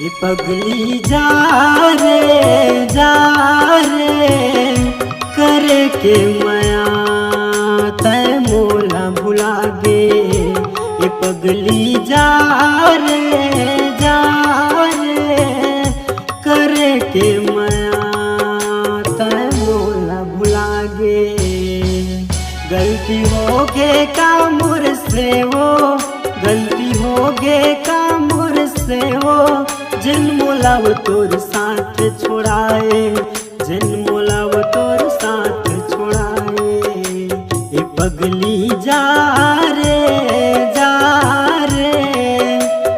ये पगली जा रे करे के मया तय मोला भुला गे। ये पगली जा रे करे के मया तय मोला भुला गे। गलती हो गे का मुर से हो, गलती हो गे का मुर से हो। जन्मोला वो तोर साथ छोड़ाए, जन्मोला वो तोर साथ छोड़ाए। ये पगली जा रे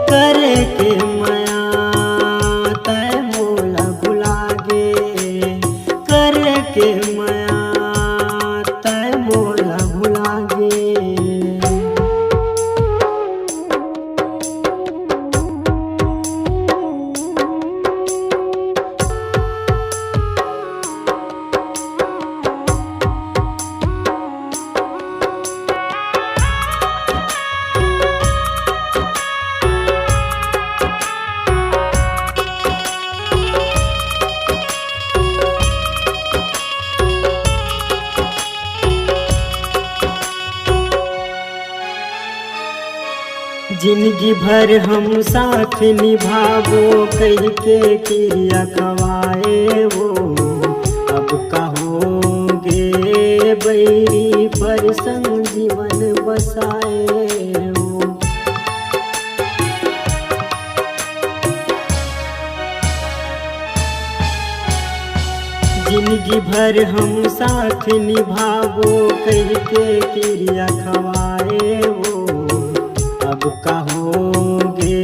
करे के मया तय मोला भुला गे। करे के मया तय मोला भुला गे। जिंदगी भर हम साथ निभावो कह के क्रिया खवाए वो। अब कहोगे बैरी पर संग जीवन बसाए वो। जिंदगी भर हम साथ निभावो कह के क्रिया खवाए वो। अब कहोगे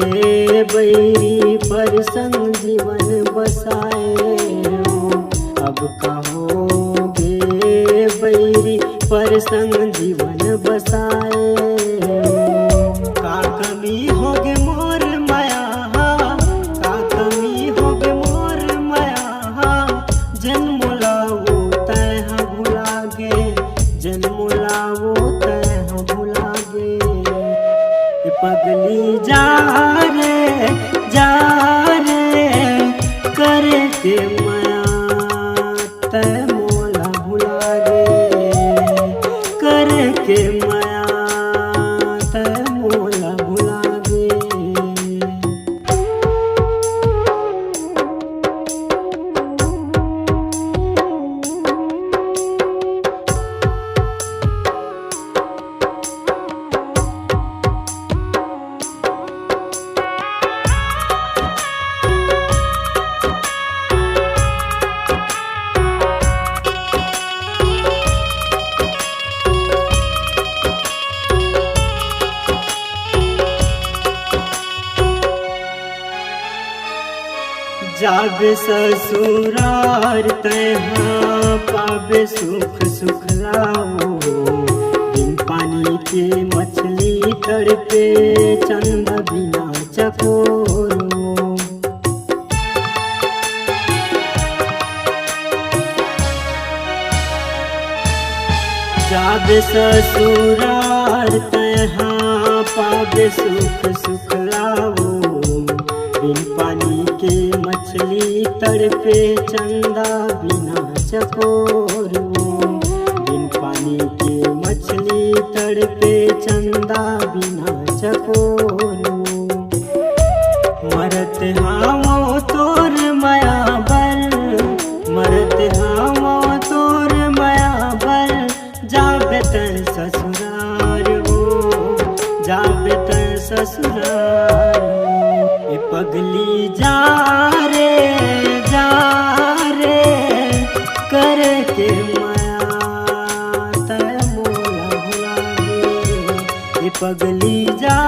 बैरी पर संग जीवन बसाए हो। अब कहोगे बैरी पर संग जीवन बसाए हो। का कमी होगे मोर माया, का कमी होगे मोर माया। जन्मोलावो तय भुला गे, जन्मोलावो तय भुला गे। पगली जा रे करे के मया तय मोला भुला गे। करे के मया तय मोला भुला गे। जाबे ससुरार तहाँ पाबे सुख सुख लाओ। बिन पानी के मछली तड़पे चंद बिना चकोरो। जाबे ससुरार तहाँ पाबे सुख सुख लाओ। बिन पानी के मछली तड़पे चंदा बिना चकोरो। बिन पानी के मछली तड़पे चंदा बिना चकोरो। मरत हामो तोर माया बर, मरत हामो तोर माया बर। जाबे तय ससुरार हो, जाबे तय ससुरार। ये पगली जा रे करे के मया तय मोला भुला गे। ये पगली जा